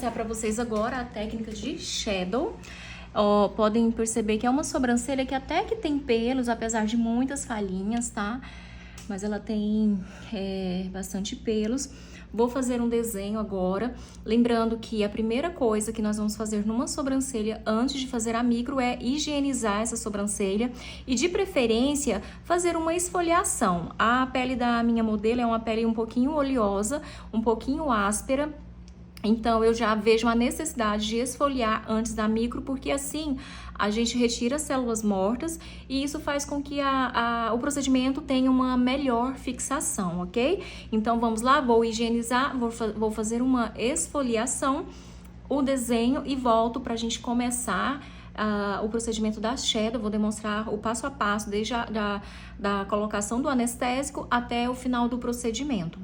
mostrar pra vocês agora a técnica de shadow. Ó, podem perceber que é uma sobrancelha que até que tem pelos, apesar de muitas falhinhas, tá? Mas ela tem bastante pelos. Vou fazer um desenho agora, lembrando que a primeira coisa que nós vamos fazer numa sobrancelha antes de fazer a micro é higienizar essa sobrancelha e, de preferência, fazer uma esfoliação. A pele da minha modelo é uma pele um pouquinho oleosa, um pouquinho áspera. Então, eu já vejo a necessidade de esfoliar antes da micro, porque assim a gente retira as células mortas e isso faz com que o procedimento tenha uma melhor fixação, ok? Então, vamos lá, vou higienizar, vou fazer uma esfoliação, o desenho e volto pra gente começar o procedimento da shadow. Vou demonstrar o passo a passo, desde da colocação do anestésico até o final do procedimento.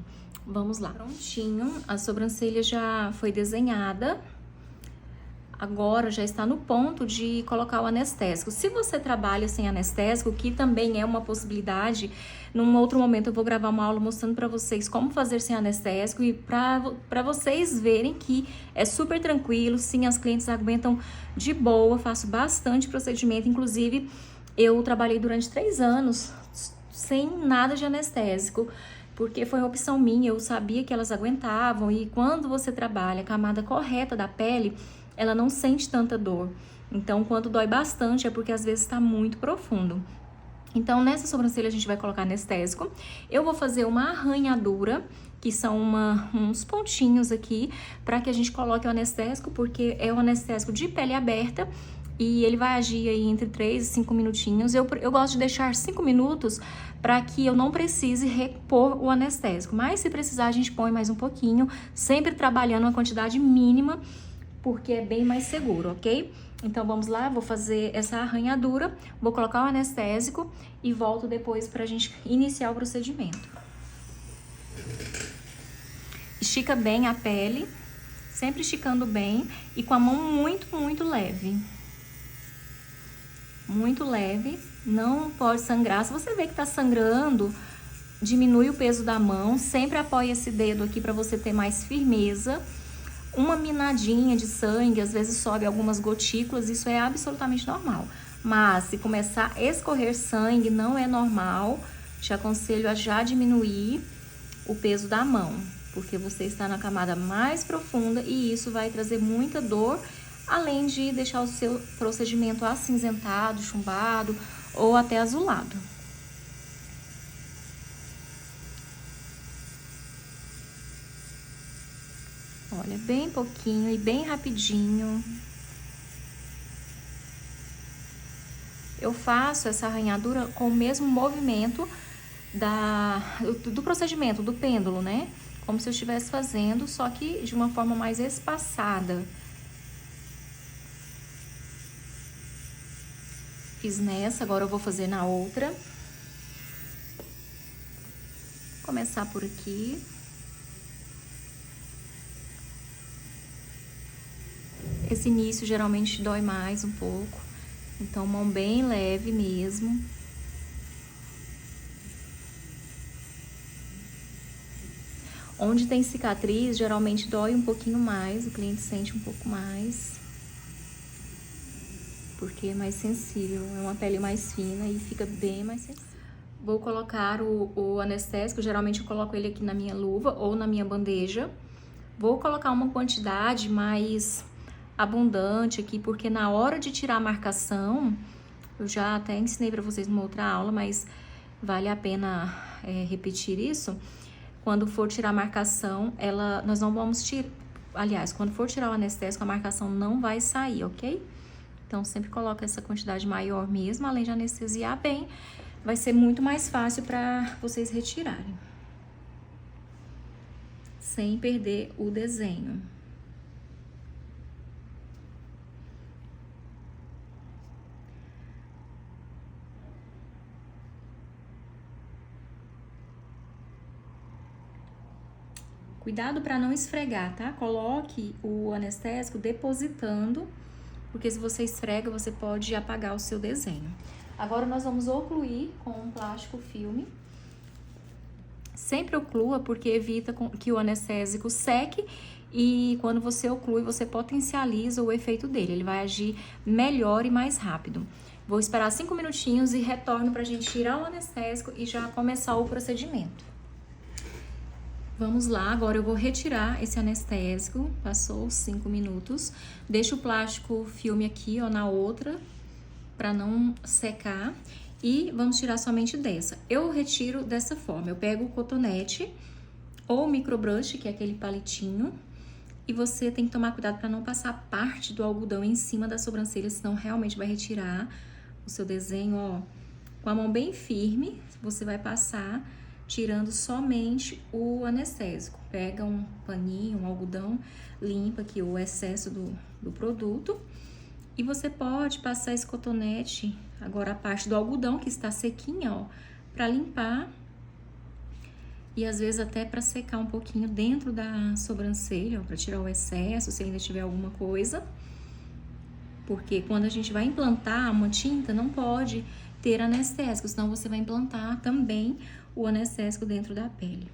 Vamos lá. Prontinho, a sobrancelha já foi desenhada. Agora já está no ponto de colocar o anestésico. Se você trabalha sem anestésico, que também é uma possibilidade, num outro momento eu vou gravar uma aula mostrando para vocês como fazer sem anestésico e para vocês verem que é super tranquilo, sim, as clientes aguentam de boa, faço bastante procedimento, inclusive eu trabalhei durante 3 anos sem nada de anestésico, porque foi uma opção minha, eu sabia que elas aguentavam e quando você trabalha a camada correta da pele, ela não sente tanta dor. Então, quando dói bastante é porque às vezes está muito profundo. Então, nessa sobrancelha a gente vai colocar anestésico. Eu vou fazer uma arranhadura, que são uns pontinhos aqui, para que a gente coloque o anestésico, porque é um anestésico de pele aberta e ele vai agir aí entre 3 e 5 minutinhos. Eu gosto de deixar 5 minutos para que eu não precise repor o anestésico. Mas se precisar, a gente põe mais um pouquinho, sempre trabalhando uma quantidade mínima, porque é bem mais seguro, ok? Então, vamos lá, vou fazer essa arranhadura, vou colocar o anestésico e volto depois pra gente iniciar o procedimento. Estica bem a pele, sempre esticando bem e com a mão muito, muito leve. Muito leve, não pode sangrar. Se você vê que tá sangrando, diminui o peso da mão, sempre apoia esse dedo aqui pra você ter mais firmeza. Uma minadinha de sangue, às vezes sobe algumas gotículas, isso é absolutamente normal. Mas se começar a escorrer sangue, não é normal. Te aconselho a já diminuir o peso da mão, porque você está na camada mais profunda e isso vai trazer muita dor, além de deixar o seu procedimento acinzentado, chumbado ou até azulado. Olha, bem pouquinho e bem rapidinho. Eu faço essa arranhadura com o mesmo movimento do procedimento, do pêndulo, né? Como se eu estivesse fazendo, só que de uma forma mais espaçada. Fiz nessa, agora eu vou fazer na outra. Vou começar por aqui. Esse início geralmente dói mais um pouco, então mão bem leve mesmo. Onde tem cicatriz, geralmente dói um pouquinho mais, o cliente sente um pouco mais, porque é mais sensível, é uma pele mais fina e fica bem mais sensível. Vou colocar o anestésico, geralmente eu coloco ele aqui na minha luva ou na minha bandeja. Vou colocar uma quantidade mais abundante aqui, porque na hora de tirar a marcação, eu já até ensinei pra vocês numa outra aula, mas vale a pena repetir isso. Quando for tirar a marcação, nós não vamos tirar, aliás, quando for tirar o anestésico, a marcação não vai sair, ok? Então, sempre coloca essa quantidade maior mesmo, além de anestesiar bem, vai ser muito mais fácil pra vocês retirarem. Sem perder o desenho. Cuidado para não esfregar, tá? Coloque o anestésico depositando, porque se você esfrega, você pode apagar o seu desenho. Agora, nós vamos ocluir com um plástico filme. Sempre oclua, porque evita que o anestésico seque e quando você oclui, você potencializa o efeito dele. Ele vai agir melhor e mais rápido. Vou esperar 5 minutinhos e retorno pra gente tirar o anestésico e já começar o procedimento. Vamos lá, agora eu vou retirar esse anestésico, passou os 5 minutos. Deixa o plástico filme aqui, ó, na outra, pra não secar. E vamos tirar somente dessa. Eu retiro dessa forma, eu pego o cotonete ou o microbrush, que é aquele palitinho, e você tem que tomar cuidado para não passar parte do algodão em cima da sobrancelha, senão realmente vai retirar o seu desenho, ó. Com a mão bem firme, você vai passar tirando somente o anestésico. Pega um paninho, um algodão, limpa aqui o excesso do produto. E você pode passar esse cotonete, agora a parte do algodão que está sequinha, ó, para limpar. E às vezes até para secar um pouquinho dentro da sobrancelha, para tirar o excesso, se ainda tiver alguma coisa. Porque quando a gente vai implantar uma tinta, não pode ter anestésico, senão você vai implantar também o anestésico dentro da pele.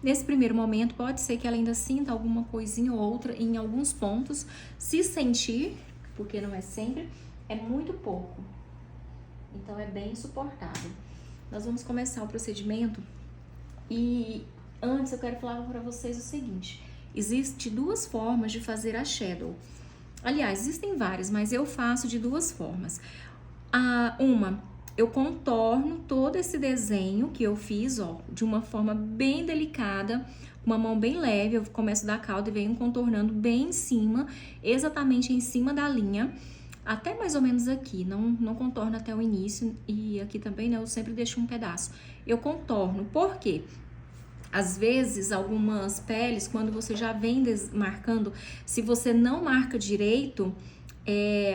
Nesse primeiro momento, pode ser que ela ainda sinta alguma coisinha ou outra em alguns pontos. Se sentir, porque não é sempre, é muito pouco. Então, é bem suportável. Nós vamos começar o procedimento e antes eu quero falar para vocês o seguinte. Existem duas formas de fazer a shadow. Aliás, existem várias, mas eu faço de duas formas. Uma, eu contorno todo esse desenho que eu fiz, ó, de uma forma bem delicada, uma mão bem leve. Eu começo da cauda e venho contornando bem em cima, exatamente em cima da linha, até mais ou menos aqui. Não contorno até o início e aqui também, né, eu sempre deixo um pedaço. Eu contorno, por quê? Às vezes, algumas peles, quando você já vem marcando, se você não marca direito,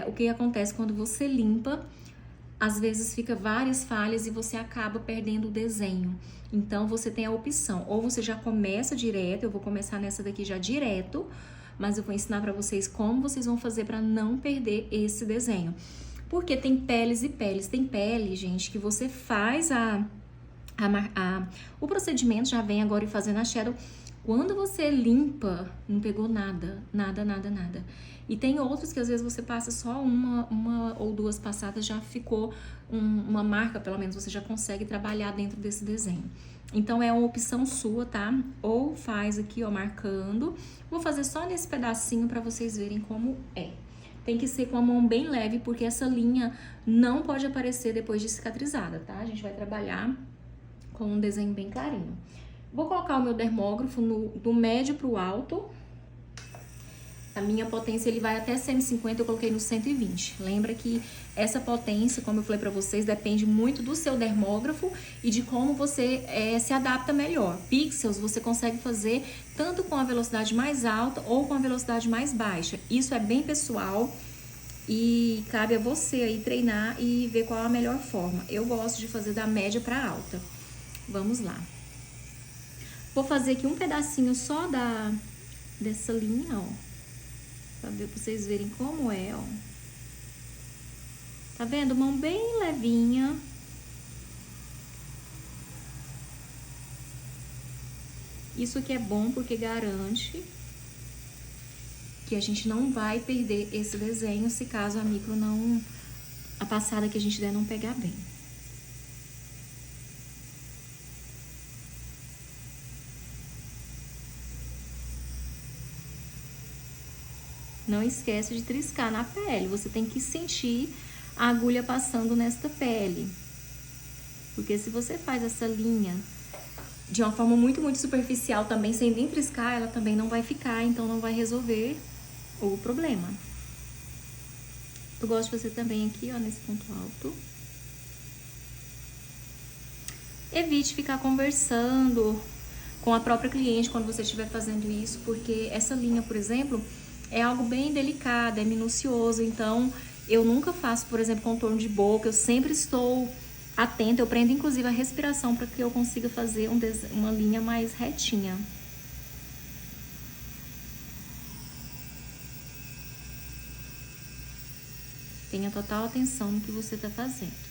o que acontece quando você limpa, às vezes fica várias falhas e você acaba perdendo o desenho. Então, você tem a opção, ou você já começa direto, eu vou começar nessa daqui já direto, mas eu vou ensinar pra vocês como vocês vão fazer pra não perder esse desenho. Porque tem peles e peles. Tem pele, gente, que você faz o procedimento, já vem agora e fazendo a shadow. Quando você limpa, não pegou nada, nada, nada, nada. E tem outros que às vezes você passa só uma ou duas passadas, já ficou uma marca, pelo menos você já consegue trabalhar dentro desse desenho. Então é uma opção sua, tá? Ou faz aqui, ó, marcando. Vou fazer só nesse pedacinho pra vocês verem como é. Tem que ser com a mão bem leve, porque essa linha não pode aparecer depois de cicatrizada, tá? A gente vai trabalhar com um desenho bem clarinho. Vou colocar o meu dermógrafo do médio pro alto. A minha potência, ele vai até 150, eu coloquei no 120. Lembra que essa potência, como eu falei pra vocês, depende muito do seu dermógrafo e de como você se adapta melhor. Pixels você consegue fazer tanto com a velocidade mais alta ou com a velocidade mais baixa. Isso é bem pessoal e cabe a você aí treinar e ver qual a melhor forma. Eu gosto de fazer da média pra alta. Vamos lá. Vou fazer aqui um pedacinho só dessa linha, ó. Pra vocês verem como é, ó. Tá vendo? Mão bem levinha. Isso aqui é bom porque garante que a gente não vai perder esse desenho se caso a micro não... a passada que a gente der não pegar bem. Não esquece de triscar na pele, você tem que sentir a agulha passando nesta pele. Porque se você faz essa linha de uma forma muito, muito superficial também, sem nem triscar, ela também não vai ficar, então não vai resolver o problema. Eu gosto de fazer também aqui, ó, nesse ponto alto. Evite ficar conversando com a própria cliente quando você estiver fazendo isso, porque essa linha, por exemplo, é algo bem delicado, é minucioso, então eu nunca faço, por exemplo, contorno de boca, eu sempre estou atenta, eu prendo inclusive a respiração para que eu consiga fazer uma linha mais retinha. Tenha total atenção no que você está fazendo.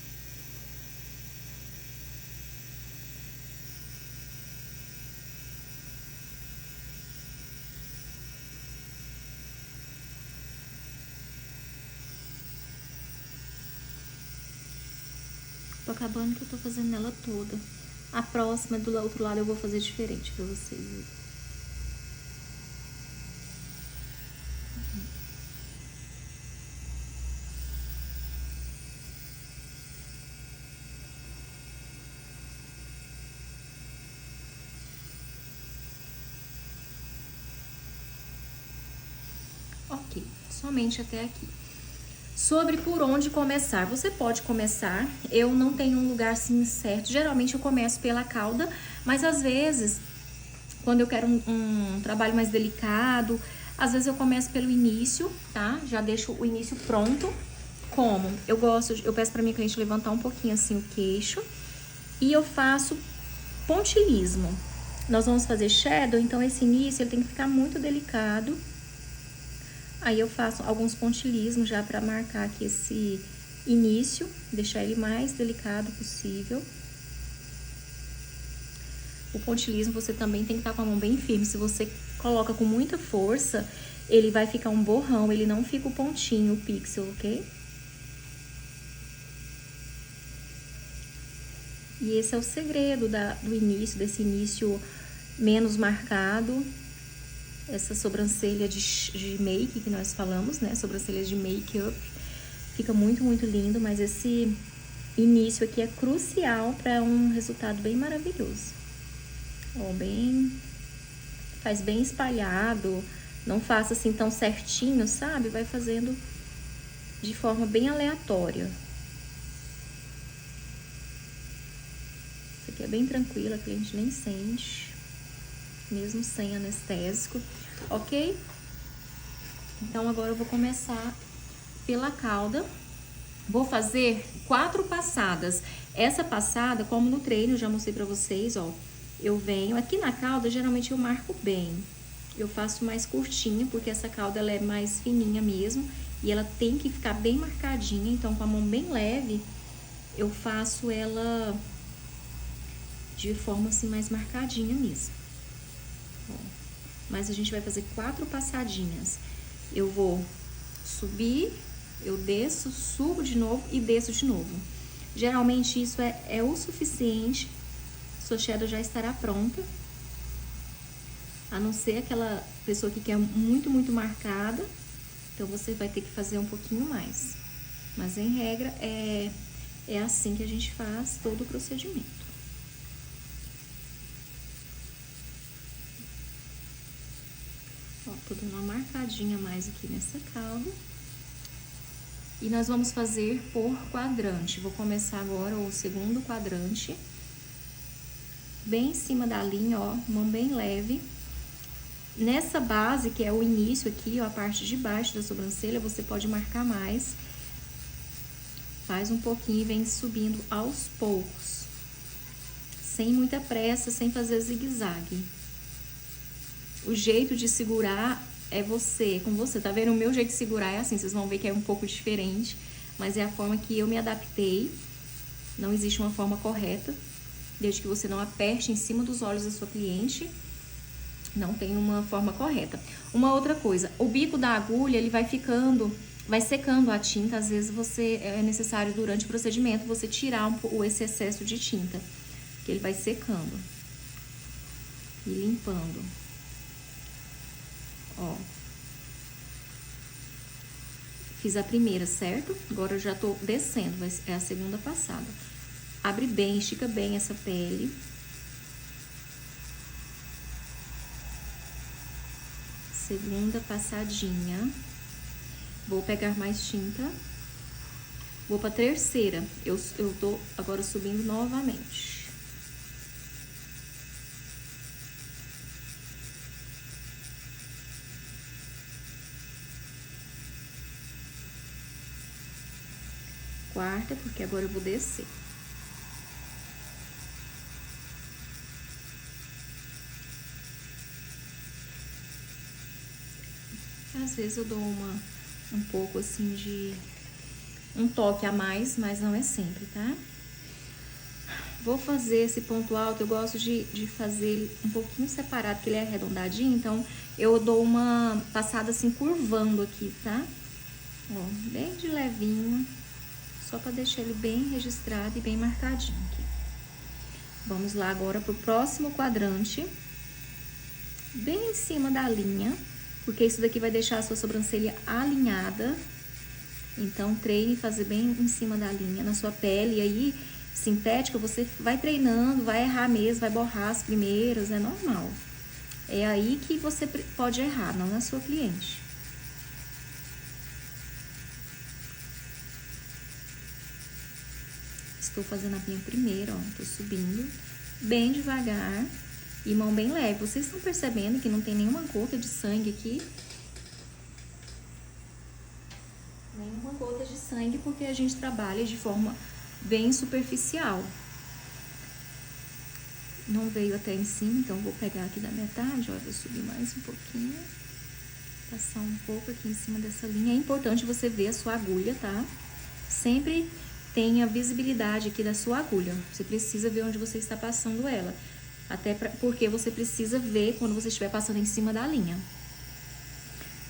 tô acabando que eu tô fazendo nela toda. A próxima, do outro lado, eu vou fazer diferente pra vocês verem. Ok, somente até aqui. Sobre por onde começar, você pode começar, eu não tenho um lugar assim certo, geralmente eu começo pela cauda, mas às vezes, quando eu quero um trabalho mais delicado, às vezes eu começo pelo início, tá? Já deixo o início pronto. Como? Eu peço pra minha cliente levantar um pouquinho assim o queixo e eu faço pontilhismo. Nós vamos fazer shadow, então esse início ele tem que ficar muito delicado. Aí eu faço alguns pontilhismos já pra marcar aqui esse início, deixar ele mais delicado possível. O pontilhismo você também tem que estar com a mão bem firme. Se você coloca com muita força, ele vai ficar um borrão, ele não fica o pontinho, o pixel, ok? E esse é o segredo do início, desse início menos marcado. Essa sobrancelha de make que nós falamos, né? Sobrancelha de make-up. Fica muito, muito lindo, mas esse início aqui é crucial para um resultado bem maravilhoso. Ó, faz bem espalhado, não faça assim tão certinho, sabe? Vai fazendo de forma bem aleatória. Isso aqui é bem tranquilo, a cliente nem sente, mesmo sem anestésico, ok? Então agora eu vou começar pela cauda. Vou fazer 4 passadas. Essa passada, como no treino, eu já mostrei pra vocês, ó. Eu venho aqui na cauda, geralmente eu marco bem. Eu faço mais curtinho, porque essa cauda ela é mais fininha mesmo. E ela tem que ficar bem marcadinha, então com a mão bem leve, eu faço ela de forma assim mais marcadinha mesmo. Ó, mas a gente vai fazer 4 passadinhas. Eu vou subir, eu desço, subo de novo e desço de novo. Geralmente isso é o suficiente. Sua shadow já estará pronta. A não ser aquela pessoa que quer muito, muito marcada. Então, você vai ter que fazer um pouquinho mais. Mas, em regra, é assim que a gente faz todo o procedimento. Ó, tô dando uma marcadinha mais aqui nessa cauda. E nós vamos fazer por quadrante. Vou começar agora o segundo quadrante. Bem em cima da linha, ó, mão bem leve. Nessa base, que é o início aqui, ó, a parte de baixo da sobrancelha, você pode marcar mais. Faz um pouquinho e vem subindo aos poucos. Sem muita pressa, sem fazer zigue-zague. O jeito de segurar é com você. Tá vendo? O meu jeito de segurar é assim, vocês vão ver que é um pouco diferente, mas é a forma que eu me adaptei. Não existe uma forma correta, desde que você não aperte em cima dos olhos da sua cliente. Não tem uma forma correta. Uma outra coisa, o bico da agulha, ele vai secando a tinta. Às vezes é necessário durante o procedimento você tirar esse excesso de tinta, que ele vai secando e limpando. Ó, fiz a primeira, certo? Agora eu já tô descendo, é a segunda passada. Abre bem, estica bem essa pele. Segunda passadinha. Vou pegar mais tinta. Vou pra terceira. Eu tô agora subindo novamente. Quarta, porque agora eu vou descer. Às vezes eu dou um pouco assim de um toque a mais, mas não é sempre, tá? Vou fazer esse ponto alto, eu gosto de fazer ele um pouquinho separado, porque ele é arredondadinho, então eu dou uma passada assim, curvando aqui, tá? Ó, bem de levinho, Só para deixar ele bem registrado e bem marcadinho aqui. Vamos lá agora pro próximo quadrante. Bem em cima da linha, porque isso daqui vai deixar a sua sobrancelha alinhada. Então, treine fazer bem em cima da linha, na sua pele. E aí, sintética, você vai treinando, vai errar mesmo, vai borrar as primeiras, é normal. É aí que você pode errar, não na sua cliente. Estou fazendo a minha primeira, ó, tô subindo bem devagar e mão bem leve. Vocês estão percebendo que não tem nenhuma gota de sangue aqui? Nenhuma gota de sangue, porque a gente trabalha de forma bem superficial. Não veio até em cima, então vou pegar aqui da metade, ó, vou subir mais um pouquinho. Passar um pouco aqui em cima dessa linha. É importante você ver a sua agulha, tá? Sempre tenha visibilidade aqui da sua agulha. Você precisa ver onde você está passando ela. Até porque você precisa ver quando você estiver passando em cima da linha.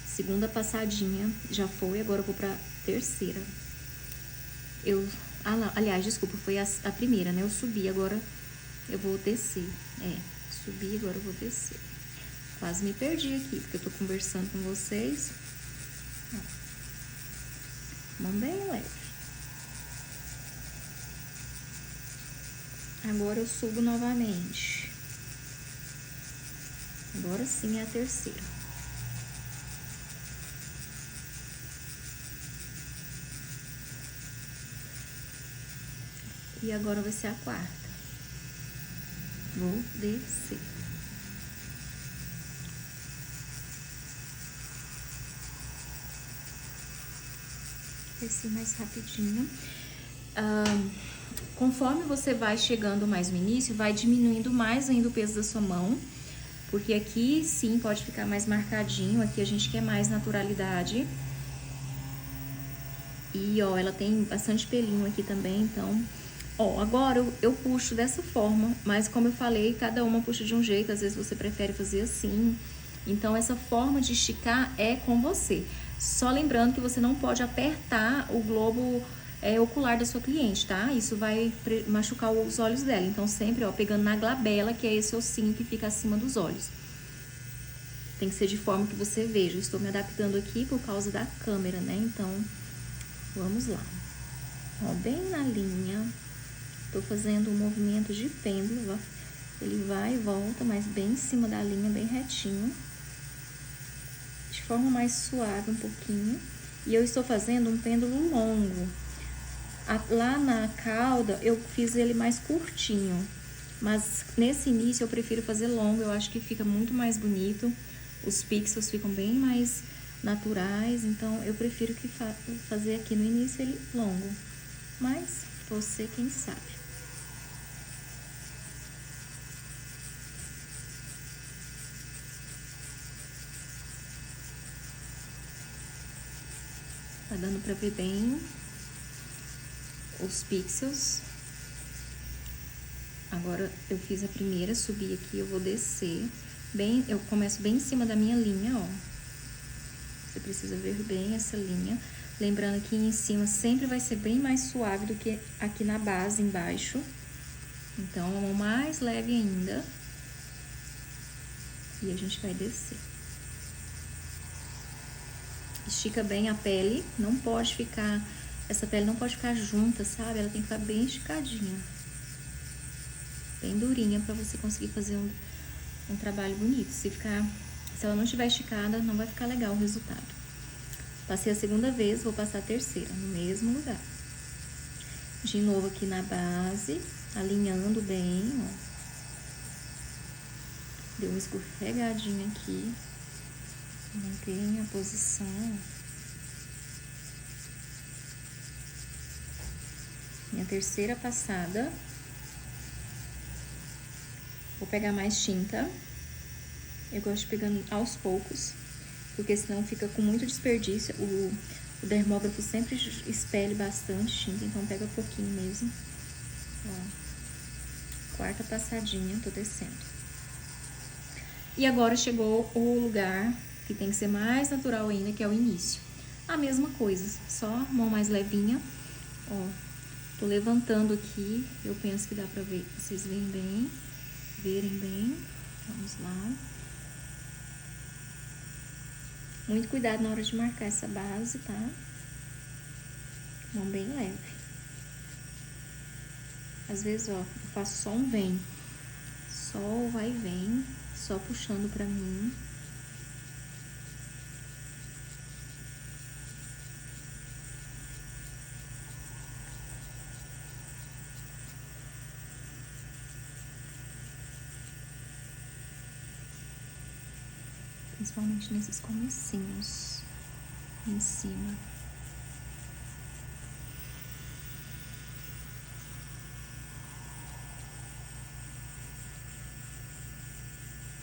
Segunda passadinha já foi, agora eu vou pra terceira. Aliás, desculpa, foi a primeira, né? Eu subi, agora eu vou descer. Subi, agora eu vou descer. Quase me perdi aqui, porque eu tô conversando com vocês. Mão bem leve. Agora eu subo novamente. Agora sim é a terceira. E agora vai ser a quarta. Vou descer. Descer mais rapidinho. Conforme você vai chegando mais no início, vai diminuindo mais ainda o peso da sua mão. Porque aqui sim pode ficar mais marcadinho. Aqui a gente quer mais naturalidade. E ó, ela tem bastante pelinho aqui também, então... Ó, agora eu puxo dessa forma, mas como eu falei, cada uma puxa de um jeito, às vezes você prefere fazer assim. Então, essa forma de esticar é com você. Só lembrando que você não pode apertar o globo ocular da sua cliente, tá? Isso vai machucar os olhos dela. Então, sempre, ó, pegando na glabela, que é esse ossinho que fica acima dos olhos. Tem que ser de forma que você veja. Eu estou me adaptando aqui por causa da câmera, né? Então, vamos lá. Ó, bem na linha. Tô fazendo um movimento de pêndulo, ó. Ele vai e volta, mas bem em cima da linha, bem retinho. De forma mais suave um pouquinho. E eu estou fazendo um pêndulo longo. Lá na cauda, eu fiz ele mais curtinho. Mas nesse início eu prefiro fazer longo, eu acho que fica muito mais bonito. Os pixels ficam bem mais naturais, então eu prefiro que fazer aqui no início ele longo. Mas você quem sabe. Tá dando pra ver bem os pixels. Agora eu fiz a primeira, subi aqui, eu vou descer. Eu começo bem em cima da minha linha, ó. Você precisa ver bem essa linha. Lembrando que em cima sempre vai ser bem mais suave do que aqui na base, embaixo. Então, a mão mais leve ainda. E a gente vai descer. Estica bem a pele, não pode ficar... Essa pele não pode ficar junta, sabe? Ela tem que ficar bem esticadinha. Bem durinha pra você conseguir fazer um trabalho bonito. Se ela não estiver esticada, não vai ficar legal o resultado. Passei a segunda vez, vou passar a terceira, no mesmo lugar. De novo aqui na base, alinhando bem, ó. Deu uma escorregadinha aqui. Mantenha a posição. Minha terceira passada. Vou pegar mais tinta. Eu gosto de pegar aos poucos, porque senão fica com muito desperdício. O dermógrafo sempre expele bastante tinta, então pega pouquinho mesmo. Ó, quarta passadinha, tô descendo. E agora chegou o lugar que tem que ser mais natural ainda, que é o início. A mesma coisa, só mão mais levinha. Ó, tô levantando aqui, eu penso que dá pra ver, vocês verem bem. Vamos lá. Muito cuidado na hora de marcar essa base, tá? Mão bem leve. Às vezes, ó, eu faço só um vem. Só o vai e vem, só puxando pra mim. Principalmente nesses comecinhos em cima.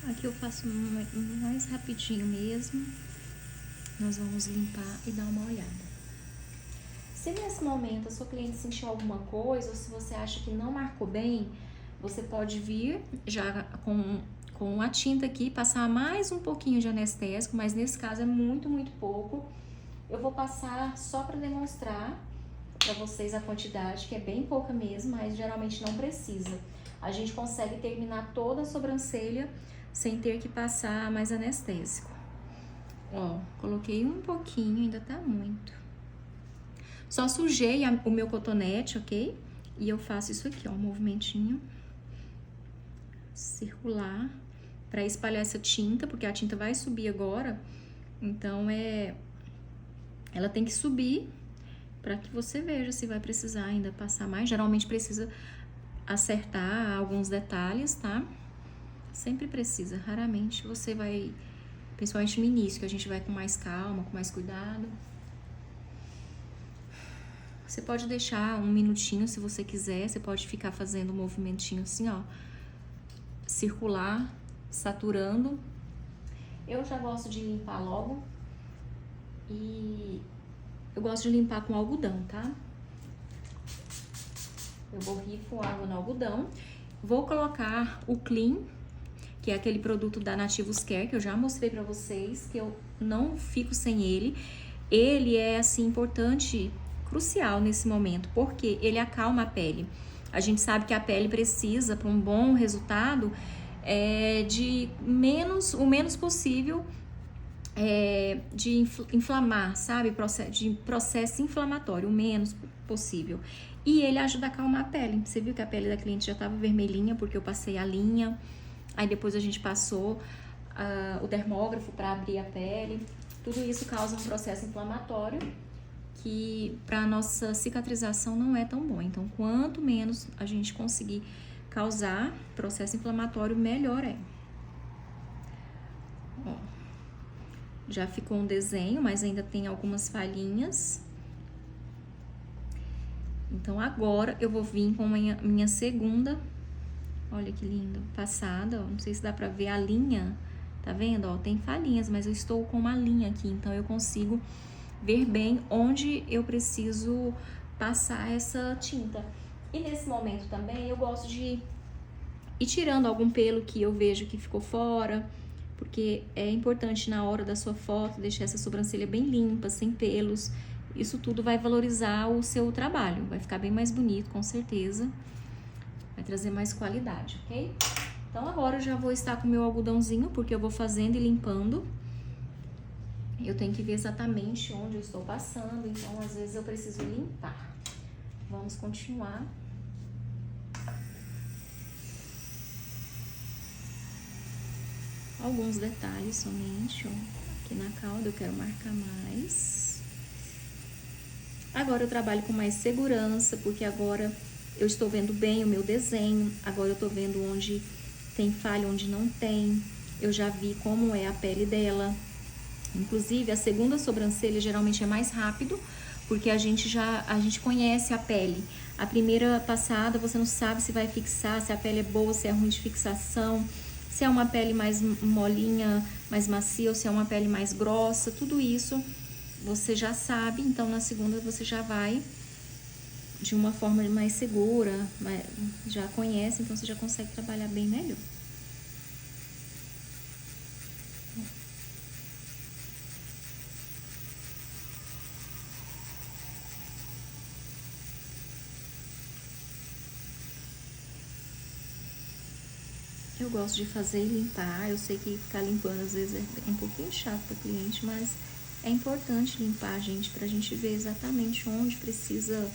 Aqui eu faço mais rapidinho mesmo. Nós vamos limpar e dar uma olhada. Se nesse momento a sua cliente sentiu alguma coisa, ou se você acha que não marcou bem, você pode vir já com a tinta aqui, passar mais um pouquinho de anestésico, mas nesse caso é muito pouco. Eu vou passar só para demonstrar para vocês a quantidade, que é bem pouca mesmo, mas geralmente não precisa. A gente consegue terminar toda a sobrancelha sem ter que passar mais anestésico. Ó, coloquei um pouquinho, ainda tá muito. Só sujei o meu cotonete, ok? E eu faço isso aqui, ó, um movimentinho circular para espalhar essa tinta, porque a tinta vai subir agora. Então, ela tem que subir para que você veja se vai precisar ainda passar mais. Geralmente precisa acertar alguns detalhes, tá? Sempre precisa, raramente você vai, principalmente no início, que a gente vai com mais calma, com mais cuidado. Você pode deixar um minutinho se você quiser, você pode ficar fazendo um movimentinho assim, ó, circular, saturando. Eu já gosto de limpar logo e eu gosto de limpar com algodão, tá? Eu borrifo água no algodão. Vou colocar o Clean, que é aquele produto da Nativus Care, que eu já mostrei pra vocês, que eu não fico sem ele. Ele é, assim, importante, crucial nesse momento, porque ele acalma a pele. A gente sabe que a pele precisa, para um bom resultado, de o menos possível de inflamar, sabe? De processo inflamatório, o menos possível. E ele ajuda a acalmar a pele. Você viu que a pele da cliente já estava vermelhinha, porque eu passei a linha. Aí depois a gente passou o dermógrafo para abrir a pele. Tudo isso causa um processo inflamatório que para a nossa cicatrização não é tão bom. Então, quanto menos a gente conseguir causar processo inflamatório, melhor é. Ó, já ficou um desenho, mas ainda tem algumas falhinhas. Então, agora eu vou vir com a minha segunda. Olha que lindo, passada, ó, não sei se dá pra ver a linha, tá vendo, ó, tem falhinhas, mas eu estou com uma linha aqui, então eu consigo ver bem onde eu preciso passar essa tinta. E nesse momento também eu gosto de ir tirando algum pelo que eu vejo que ficou fora, porque é importante na hora da sua foto deixar essa sobrancelha bem limpa, sem pelos. Isso tudo vai valorizar o seu trabalho, vai ficar bem mais bonito, com certeza. Vai trazer mais qualidade, ok? Então, agora eu já vou estar com o meu algodãozinho, porque eu vou fazendo e limpando. Eu tenho que ver exatamente onde eu estou passando, então, às vezes, eu preciso limpar. Vamos continuar. Alguns detalhes somente, ó. Aqui na cauda eu quero marcar mais. Agora eu trabalho com mais segurança, porque agora eu estou vendo bem o meu desenho, agora eu estou vendo onde tem falha, onde não tem. Eu já vi como é a pele dela. Inclusive, a segunda sobrancelha geralmente é mais rápido, porque a gente conhece a pele. A primeira passada, você não sabe se vai fixar, se a pele é boa, se é ruim de fixação, se é uma pele mais molinha, mais macia, ou se é uma pele mais grossa. Tudo isso você já sabe, então na segunda você já vai de uma forma mais segura, já conhece, então você já consegue trabalhar bem melhor. eu gosto de fazer e limpar. Eu sei que ficar limpando às vezes é um pouquinho chato para cliente, mas é importante limpar, gente, pra gente ver exatamente onde precisa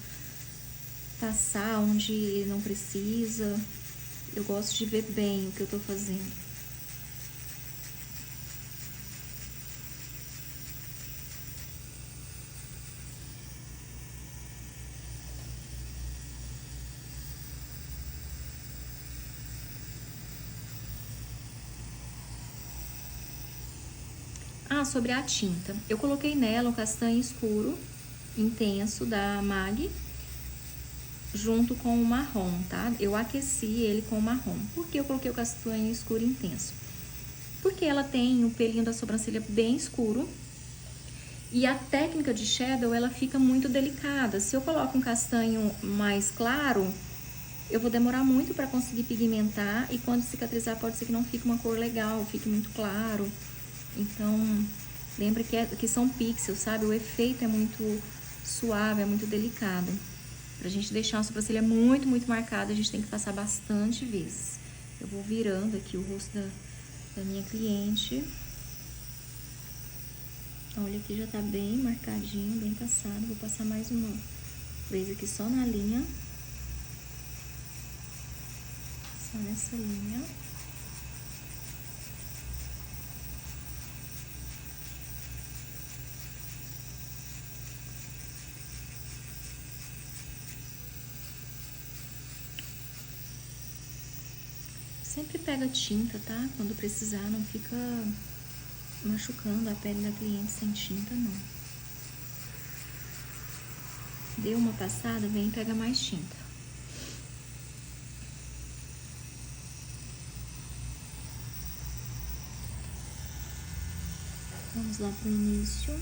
passar, onde não precisa. Eu gosto de ver bem o que eu tô fazendo. Ah, sobre a tinta. Eu coloquei nela o castanho escuro intenso da MAG junto com o marrom, tá? Eu aqueci ele com o marrom. Por que eu coloquei o castanho escuro intenso? Porque ela tem o pelinho da sobrancelha bem escuro e a técnica de shadow, ela fica muito delicada. Se eu coloco um castanho mais claro, eu vou demorar muito para conseguir pigmentar e quando cicatrizar pode ser que não fique uma cor legal, fique muito claro. Então, lembra que são pixels, sabe? O efeito é muito suave, é muito delicado. Pra gente deixar a sobrancelha muito, muito marcada, a gente tem que passar bastante vezes. Eu vou virando aqui o rosto da minha cliente. Olha, aqui já tá bem marcadinho, bem passado. Vou passar mais uma vez aqui só na linha. Só nessa linha. Sempre pega tinta, tá? Quando precisar, não fica machucando a pele da cliente sem tinta, não. Deu uma passada, vem e pega mais tinta. Vamos lá pro início.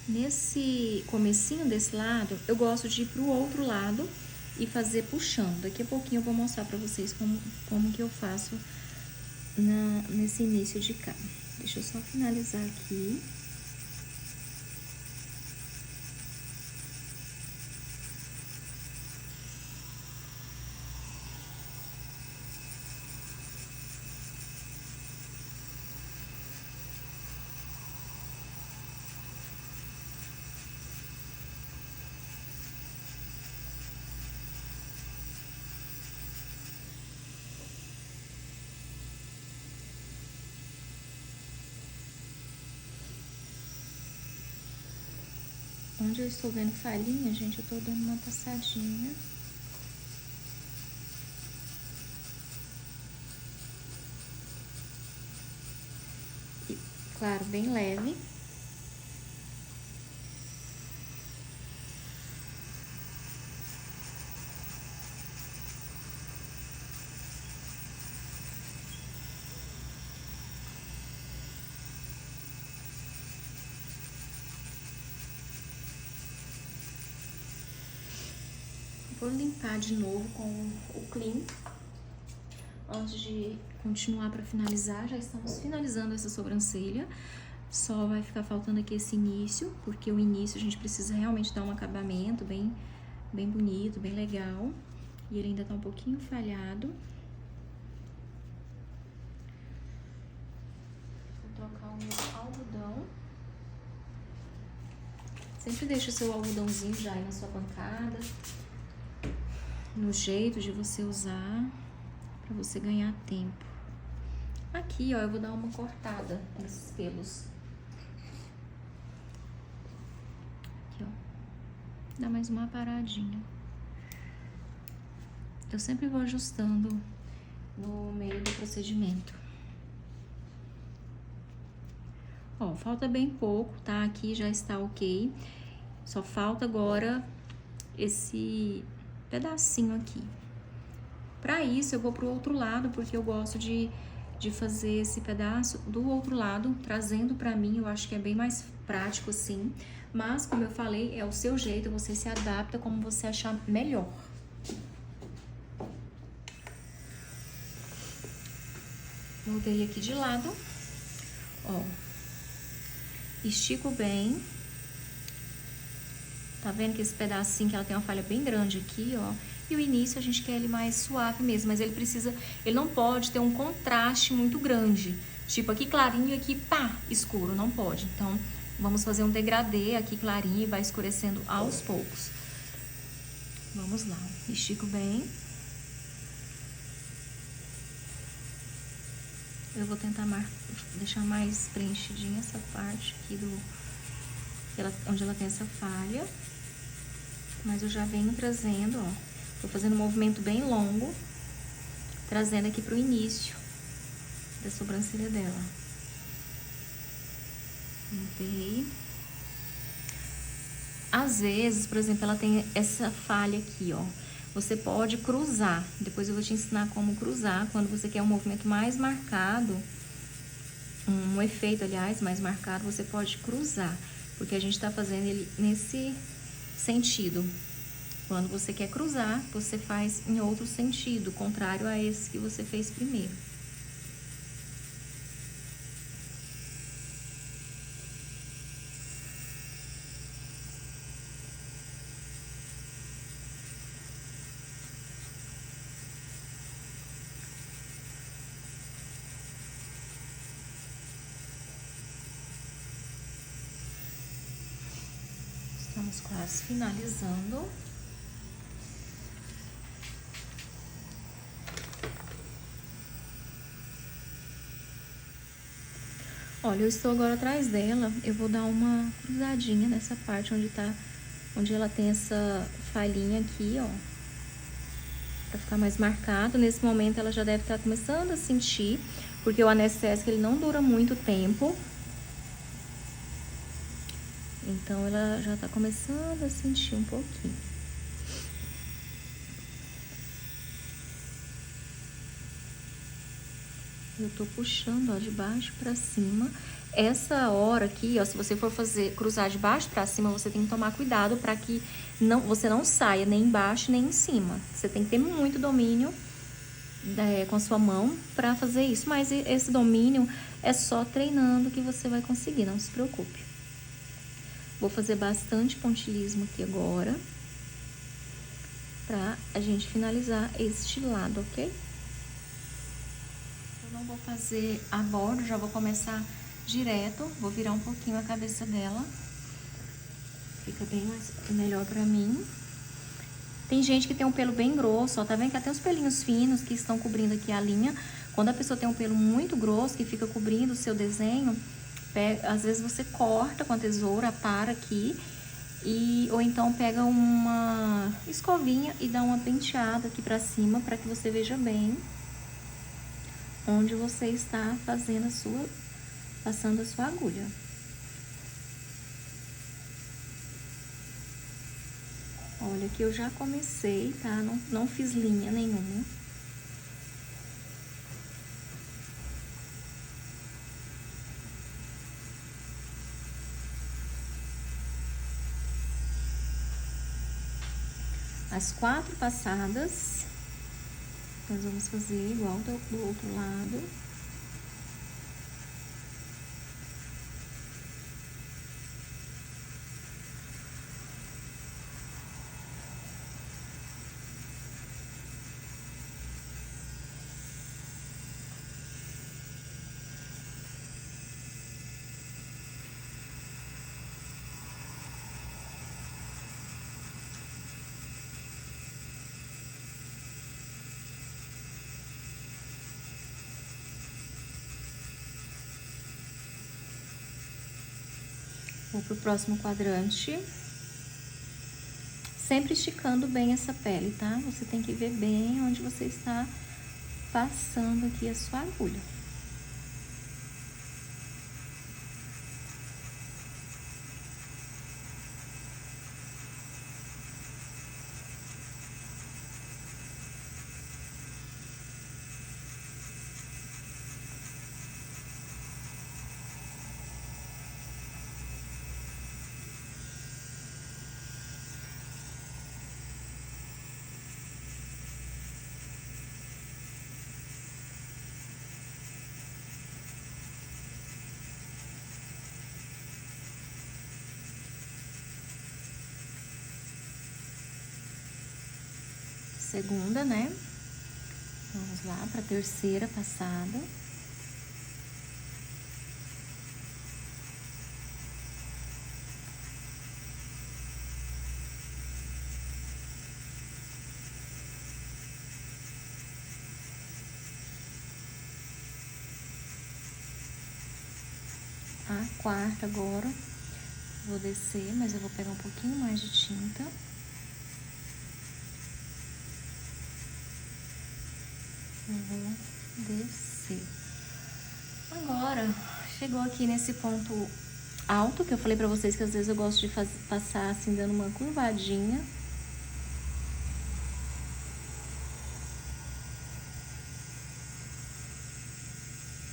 Nesse comecinho desse lado, eu gosto de ir pro outro lado e fazer puxando. Daqui a pouquinho eu vou mostrar pra vocês como que eu faço nesse início de cá. Deixa eu só finalizar aqui. Onde eu estou vendo falhinha, gente, eu tô dando uma passadinha. E, claro, bem leve. Vou limpar de novo com o Clean. Antes de continuar para finalizar, já estamos finalizando essa sobrancelha. Só vai ficar faltando aqui esse início, porque o início a gente precisa realmente dar um acabamento bem bonito, bem legal. E ele ainda tá um pouquinho falhado. Vou trocar o meu algodão. Sempre deixa o seu algodãozinho já aí na sua bancada, no jeito de você usar, pra você ganhar tempo. Aqui, ó, eu vou dar uma cortada nesses pelos. Aqui, ó. Dá mais uma paradinha. Eu sempre vou ajustando no meio do procedimento. Ó, falta bem pouco, tá? Aqui já está ok. Só falta agora esse pedacinho aqui. Pra isso, eu vou pro outro lado, porque eu gosto de de fazer esse pedaço do outro lado, trazendo pra mim. Eu acho que é bem mais prático assim. Mas, como eu falei, é o seu jeito, você se adapta como você achar melhor. Moldei aqui de lado, ó. Estico bem. Tá vendo que esse pedacinho que ela tem uma falha bem grande aqui, ó. E o início a gente quer ele mais suave mesmo, mas ele não pode ter um contraste muito grande. Tipo, aqui clarinho e aqui, pá, escuro, não pode. Então, vamos fazer um degradê aqui clarinho e vai escurecendo aos poucos. Vamos lá, estico bem. Eu vou tentar deixar mais preenchidinha essa parte aqui onde ela tem essa falha. Mas eu já venho trazendo, ó. Tô fazendo um movimento bem longo, trazendo aqui pro início da sobrancelha dela. Montei. Às vezes, por exemplo, ela tem essa falha aqui, ó. Você pode cruzar. Depois eu vou te ensinar como cruzar. Quando você quer um movimento mais marcado, um efeito, aliás, mais marcado, você pode cruzar. Porque a gente tá fazendo ele nesse sentido. Quando você quer cruzar, você faz em outro sentido, contrário a esse que você fez primeiro. Estamos quase finalizando. Olha, eu estou agora atrás dela, eu vou dar uma cruzadinha nessa parte onde ela tem essa falhinha aqui, ó. Pra ficar mais marcado. Nesse momento ela já deve estar começando a sentir, porque o anestésico ele não dura muito tempo. Então ela já tá começando a sentir um pouquinho. Eu tô puxando, ó, de baixo pra cima. Essa hora aqui, ó, se você for cruzar de baixo pra cima, você tem que tomar cuidado pra que você não saia nem embaixo nem em cima. Você tem que ter muito domínio com a sua mão pra fazer isso. Mas esse domínio é só treinando que você vai conseguir, não se preocupe. Vou fazer bastante pontilhismo aqui agora, pra a gente finalizar este lado, ok? Eu não vou fazer a borda, já vou começar direto, vou virar um pouquinho a cabeça dela. Fica bem melhor pra mim. Tem gente que tem um pelo bem grosso, ó, tá vendo que até os pelinhos finos que estão cobrindo aqui a linha. Quando a pessoa tem um pelo muito grosso, que fica cobrindo o seu desenho, às vezes você corta com a tesoura, para aqui, ou então pega uma escovinha e dá uma penteada aqui pra cima, pra que você veja bem onde você está fazendo passando a sua agulha. Olha, aqui eu já comecei, tá? Não fiz linha nenhuma. As 4 passadas, nós vamos fazer igual do outro lado. Vou pro próximo quadrante. Sempre esticando bem essa pele, tá? Você tem que ver bem onde você está passando aqui a sua agulha. segunda, né? Vamos lá pra terceira passada. A quarta agora, vou descer, mas eu vou pegar um pouquinho mais de tinta. Eu vou descer. Agora, chegou aqui nesse ponto alto, que eu falei pra vocês que às vezes eu gosto de passar assim, dando uma curvadinha.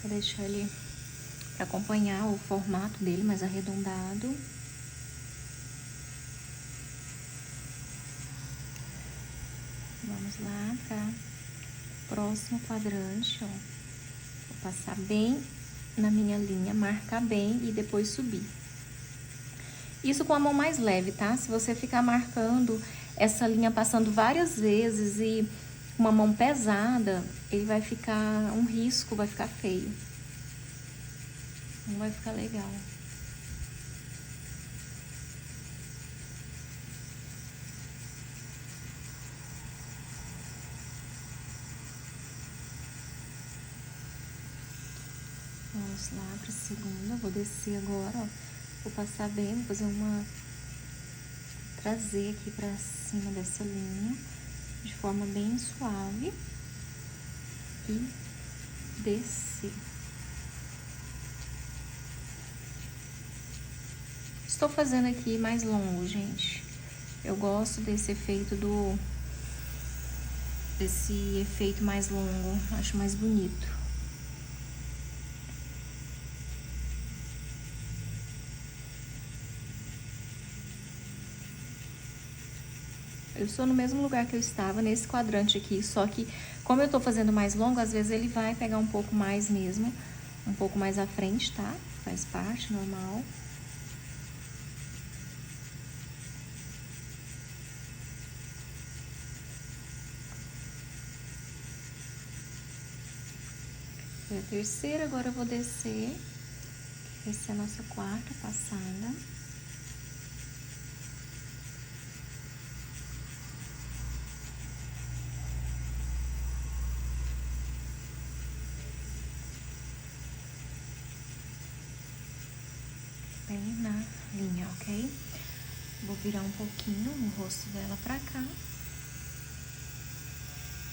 Vou deixar ele pra acompanhar o formato dele mais arredondado. Vamos lá pra próximo quadrante, ó. Vou passar bem na minha linha, marcar bem e depois subir. Isso com a mão mais leve, tá? Se você ficar marcando essa linha passando várias vezes e uma mão pesada, ele vai ficar um risco, vai ficar feio. Não vai ficar legal. Vamos lá pra segunda, vou descer agora, ó. Vou passar bem, vou fazer trazer aqui pra cima dessa linha, de forma bem suave. E descer. Estou fazendo aqui mais longo, gente. Eu gosto desse efeito desse efeito mais longo, acho mais bonito. Eu estou no mesmo lugar que eu estava, nesse quadrante aqui, só que como eu tô fazendo mais longo, às vezes ele vai pegar um pouco mais mesmo, um pouco mais à frente, tá? Faz parte, normal. Foi a terceira, agora eu vou descer. Vai ser a nossa quarta passada. Bem na linha, ok? Vou virar um pouquinho o rosto dela pra cá,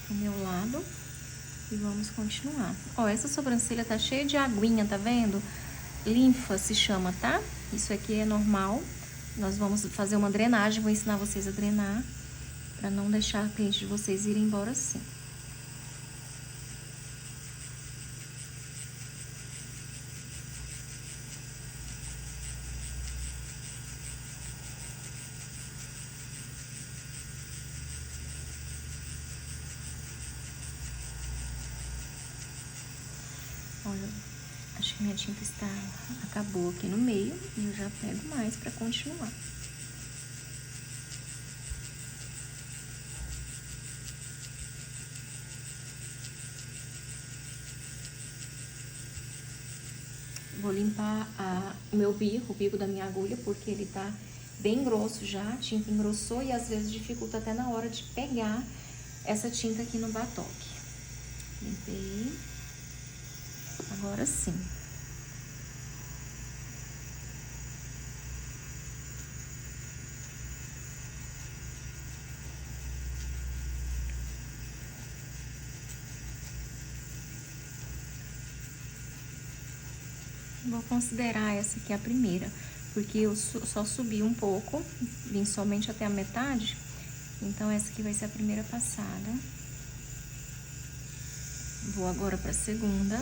pro meu lado, e vamos continuar. Ó, essa sobrancelha tá cheia de aguinha, tá vendo? Linfa se chama, tá? Isso aqui é normal. Nós vamos fazer uma drenagem, vou ensinar vocês a drenar, pra não deixar a cliente de vocês ir embora assim. Olha, acho que minha tinta acabou aqui no meio e eu já pego mais pra continuar. Vou limpar o meu bico, o bico da minha agulha, porque ele tá bem grosso já, a tinta engrossou e às vezes dificulta até na hora de pegar essa tinta aqui no batoque. Limpei. Agora sim. Vou considerar essa aqui a primeira, porque eu só subi um pouco, vim somente até a metade, então essa aqui vai ser a primeira passada. Vou agora para a segunda.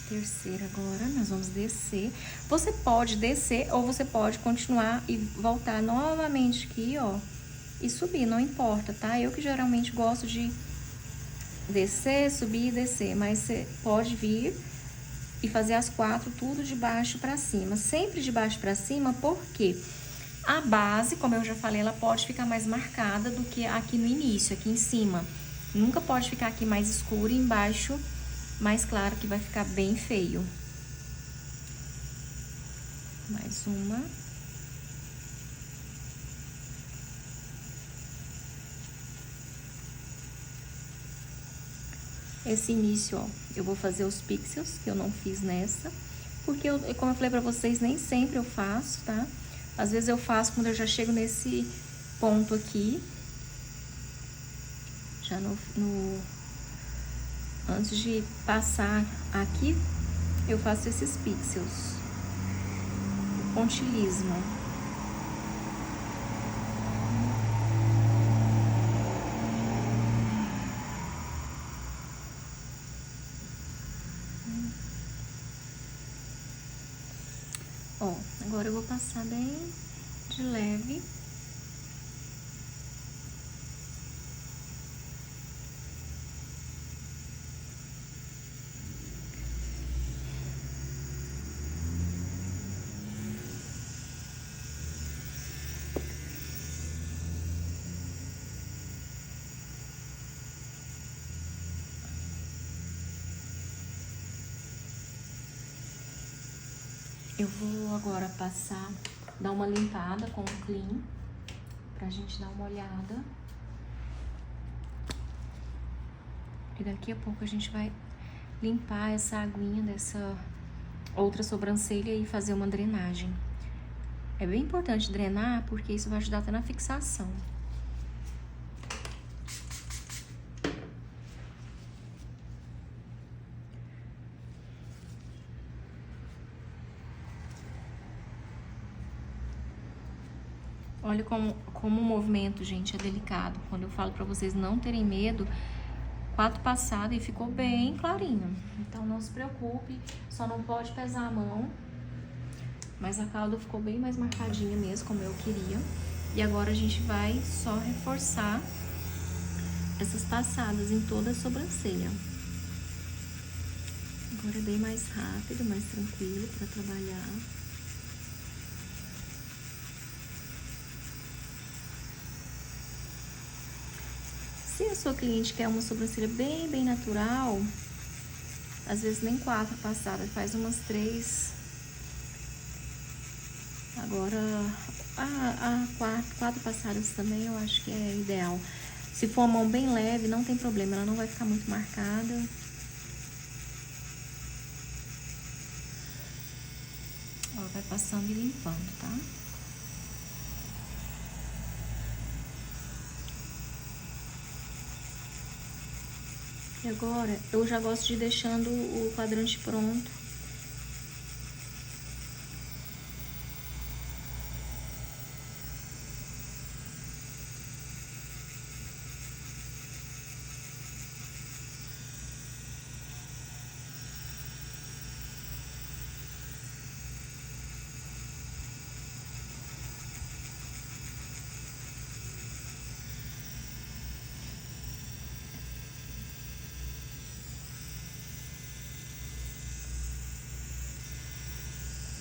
Terceira agora, nós vamos descer. Você pode descer ou você pode continuar e voltar novamente aqui, ó, e subir, não importa, tá? Eu que geralmente gosto de descer, subir e descer, mas você pode vir e fazer as 4 tudo de baixo pra cima. Sempre de baixo pra cima, porque a base, como eu já falei, ela pode ficar mais marcada do que aqui no início, aqui em cima. Nunca pode ficar aqui mais escuro e embaixo mais claro, que vai ficar bem feio. Mais uma. Esse início, ó, eu vou fazer os pixels, que eu não fiz nessa. Porque, como eu falei pra vocês, nem sempre eu faço, tá? Às vezes eu faço quando eu já chego nesse ponto aqui. Já antes de passar aqui, eu faço esses pixels. O pontilismo. Ó, agora eu vou passar bem de leve. Eu vou agora passar, dar uma limpada com o Clean, pra gente dar uma olhada. E daqui a pouco a gente vai limpar essa aguinha dessa outra sobrancelha e fazer uma drenagem. É bem importante drenar, porque isso vai ajudar até na fixação. Olha como o movimento, gente, é delicado. Quando eu falo pra vocês não terem medo, 4 passadas e ficou bem clarinho. Então não se preocupe, só não pode pesar a mão. Mas a cauda ficou bem mais marcadinha mesmo, como eu queria. E agora a gente vai só reforçar essas passadas em toda a sobrancelha. Agora é bem mais rápido, mais tranquilo pra trabalhar. Se a sua cliente quer uma sobrancelha bem natural, às vezes nem 4 passadas, faz umas 3. Agora, a 4 passadas também eu acho que é ideal. Se for a mão bem leve, não tem problema, ela não vai ficar muito marcada. Ela vai passando e limpando, tá? E agora, eu já gosto de ir deixando o quadrante pronto.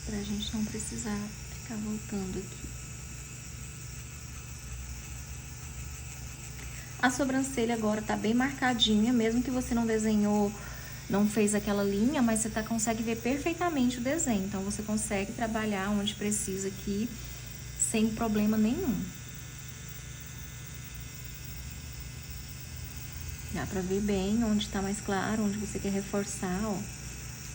Pra gente não precisar ficar voltando aqui. A sobrancelha agora tá bem marcadinha, mesmo que você não desenhou, não fez aquela linha, mas você consegue ver perfeitamente o desenho. Então, você consegue trabalhar onde precisa aqui, sem problema nenhum. Dá pra ver bem onde tá mais claro, onde você quer reforçar, ó.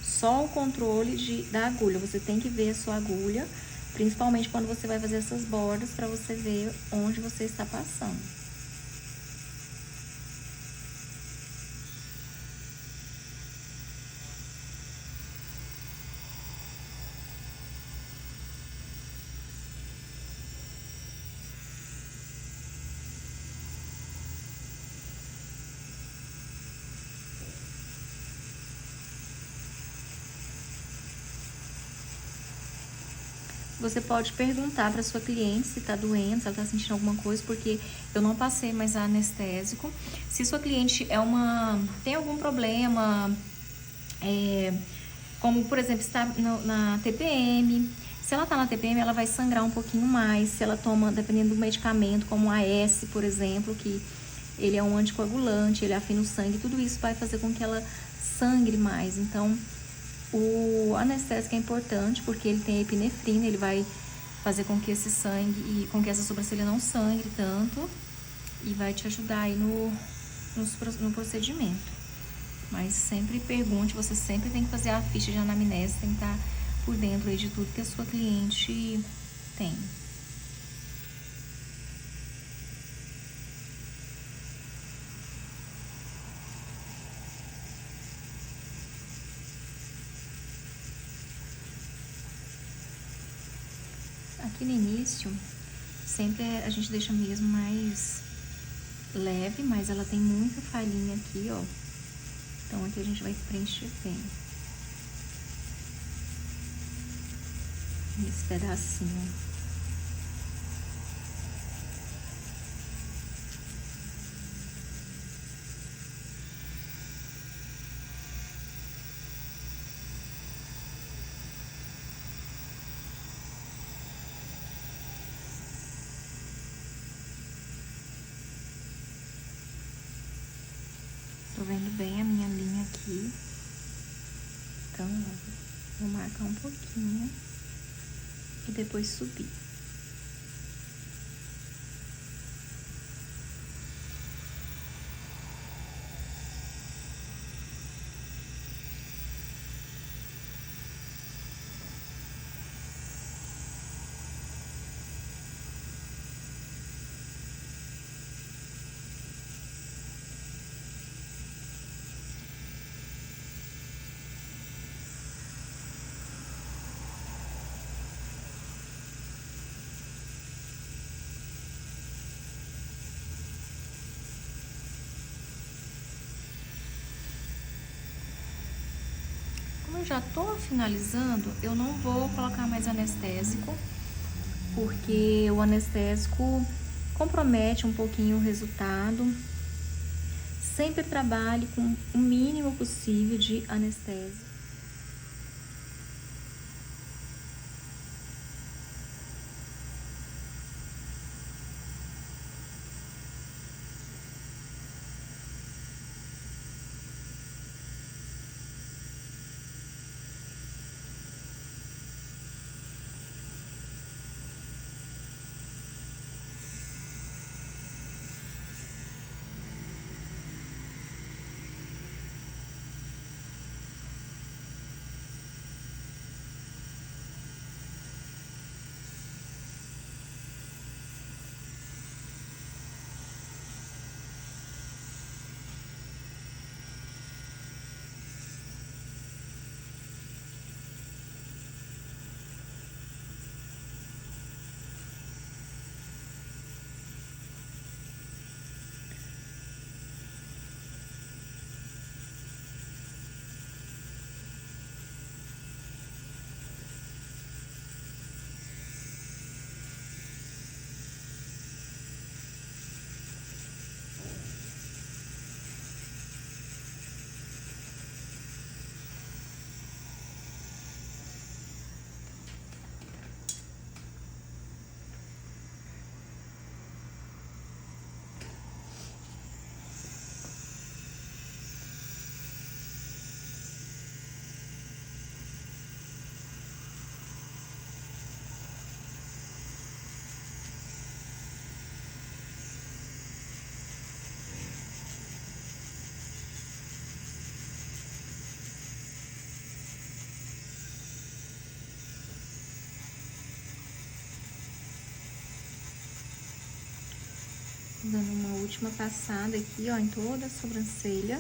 Só o controle da agulha, você tem que ver a sua agulha, principalmente quando você vai fazer essas bordas, pra você ver onde você está passando. você pode perguntar para sua cliente se tá doendo, se ela tá sentindo alguma coisa, porque eu não passei mais anestésico. Se sua cliente tem algum problema, como por exemplo, está na TPM, se ela tá na TPM, ela vai sangrar um pouquinho mais. Se ela toma, dependendo do medicamento, como o AS, por exemplo, que ele é um anticoagulante, ele afina o sangue, tudo isso vai fazer com que ela sangre mais. Então, o anestésico é importante porque ele tem epinefrina, ele vai fazer com que esse sangue e com que essa sobrancelha não sangre tanto e vai te ajudar aí no procedimento. Mas sempre pergunte, você sempre tem que fazer a ficha de anamnese, tem que estar por dentro aí de tudo que a sua cliente tem. Aqui no início, sempre a gente deixa mesmo mais leve, mas ela tem muita falhinha aqui, ó. Então aqui a gente vai preencher bem. Esse pedacinho. Tô vendo bem a minha linha aqui. Então, vou marcar um pouquinho e depois subir. Como eu já tô finalizando, eu não vou colocar mais anestésico, porque o anestésico compromete um pouquinho o resultado. Sempre trabalhe com o mínimo possível de anestésico. Dando uma última passada aqui, ó, em toda a sobrancelha.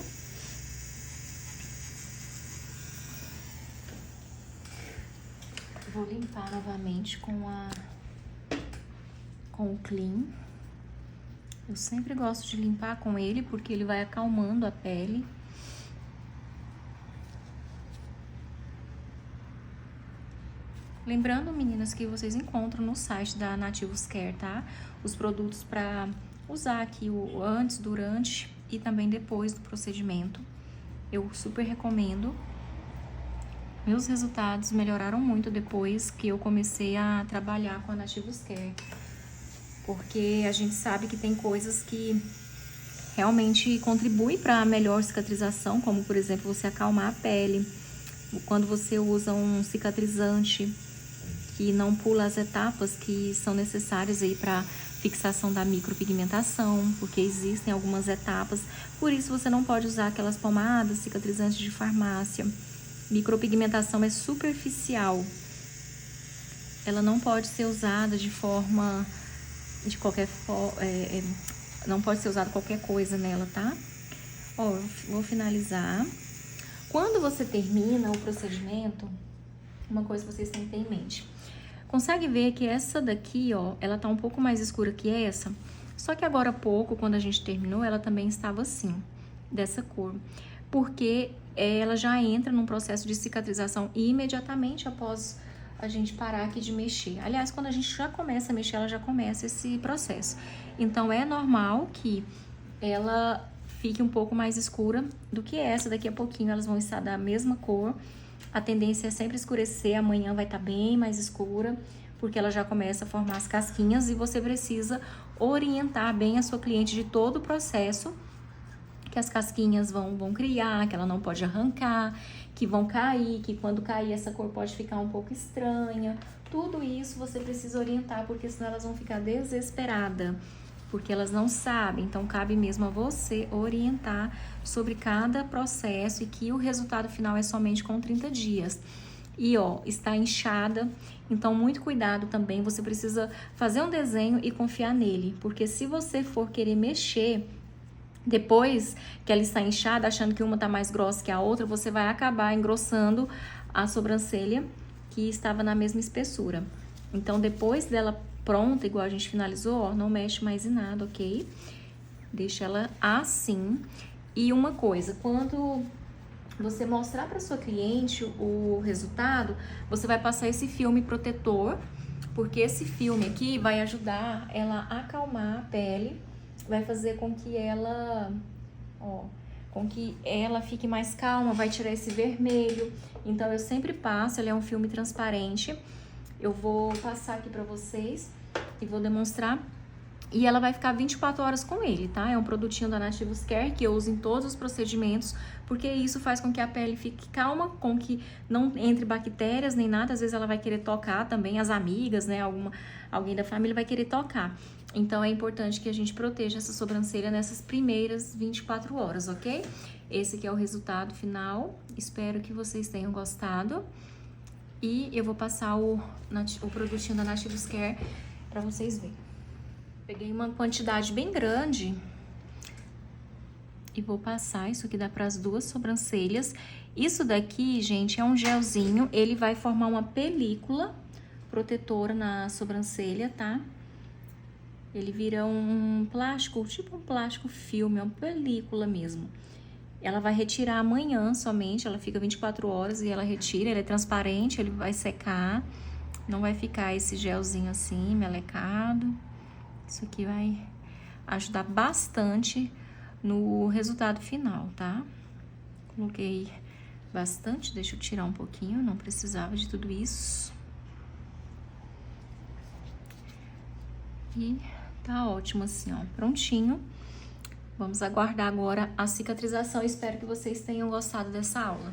Vou limpar novamente com o Clean. Eu sempre gosto de limpar com ele, porque ele vai acalmando a pele. Lembrando, meninas, que vocês encontram no site da Nativos Care, tá? Os produtos para usar aqui o antes, durante e também depois do procedimento. Eu super recomendo. Meus resultados melhoraram muito depois que eu comecei a trabalhar com a Nativos Care. Porque a gente sabe que tem coisas que realmente contribuem para a melhor cicatrização, como por exemplo, você acalmar a pele. Quando você usa um cicatrizante que não pula as etapas que são necessárias aí para fixação da micropigmentação, porque existem algumas etapas, por isso você não pode usar aquelas pomadas cicatrizantes de farmácia. Micropigmentação é superficial, ela não pode ser usada de forma, de qualquer forma, não pode ser usada qualquer coisa nela, tá? Ó, eu vou finalizar. Quando você termina o procedimento, uma coisa que vocês têm que ter em mente. Consegue ver que essa daqui, ó, ela tá um pouco mais escura que essa? Só que agora há pouco, quando a gente terminou, ela também estava assim, dessa cor. Porque ela já entra num processo de cicatrização imediatamente após a gente parar aqui de mexer. Aliás, quando a gente já começa a mexer, ela já começa esse processo. Então, é normal que ela fique um pouco mais escura do que essa. Daqui a pouquinho elas vão estar da mesma cor. A tendência é sempre escurecer, amanhã vai estar bem mais escura, porque ela já começa a formar as casquinhas e você precisa orientar bem a sua cliente de todo o processo, que as casquinhas vão criar, que ela não pode arrancar, que vão cair, que quando cair essa cor pode ficar um pouco estranha. Tudo isso você precisa orientar, porque senão elas vão ficar desesperadas, porque elas não sabem. Então, cabe mesmo a você orientar sobre cada processo e que o resultado final é somente com 30 dias. E, ó, está inchada, então muito cuidado também. Você precisa fazer um desenho e confiar nele, porque se você for querer mexer depois que ela está inchada, achando que uma está mais grossa que a outra, você vai acabar engrossando a sobrancelha que estava na mesma espessura. Então, depois dela pronta, igual a gente finalizou, ó, não mexe mais em nada, ok? Deixa ela assim. E uma coisa, quando você mostrar para sua cliente o resultado, você vai passar esse filme protetor, porque esse filme aqui vai ajudar ela a acalmar a pele, vai fazer com que ela, ó, com que ela fique mais calma, vai tirar esse vermelho. Então, eu sempre passo, ele é um filme transparente. Eu vou passar aqui pra vocês e vou demonstrar. E ela vai ficar 24 horas com ele, tá? É um produtinho da Nativos Care que eu uso em todos os procedimentos, porque isso faz com que a pele fique calma, com que não entre bactérias nem nada. Às vezes ela vai querer tocar também, as amigas, né? Alguém da família vai querer tocar. Então, é importante que a gente proteja essa sobrancelha nessas primeiras 24 horas, ok? Esse aqui é o resultado final. Espero que vocês tenham gostado. E eu vou passar o produtinho da Nativos Care pra vocês verem. Peguei uma quantidade bem grande e vou passar. Isso aqui dá para as duas sobrancelhas. Isso daqui, gente, é um gelzinho. Ele vai formar uma película protetora na sobrancelha, tá? Ele vira um plástico, tipo um plástico filme, uma película mesmo. Ela vai retirar amanhã somente, ela fica 24 horas e ela retira. Ele é transparente, ele vai secar. Não vai ficar esse gelzinho assim, melecado. Isso aqui vai ajudar bastante no resultado final, tá? Coloquei bastante, deixa eu tirar um pouquinho, não precisava de tudo isso. E tá ótimo assim, ó, prontinho. Vamos aguardar agora a cicatrização. Espero que vocês tenham gostado dessa aula.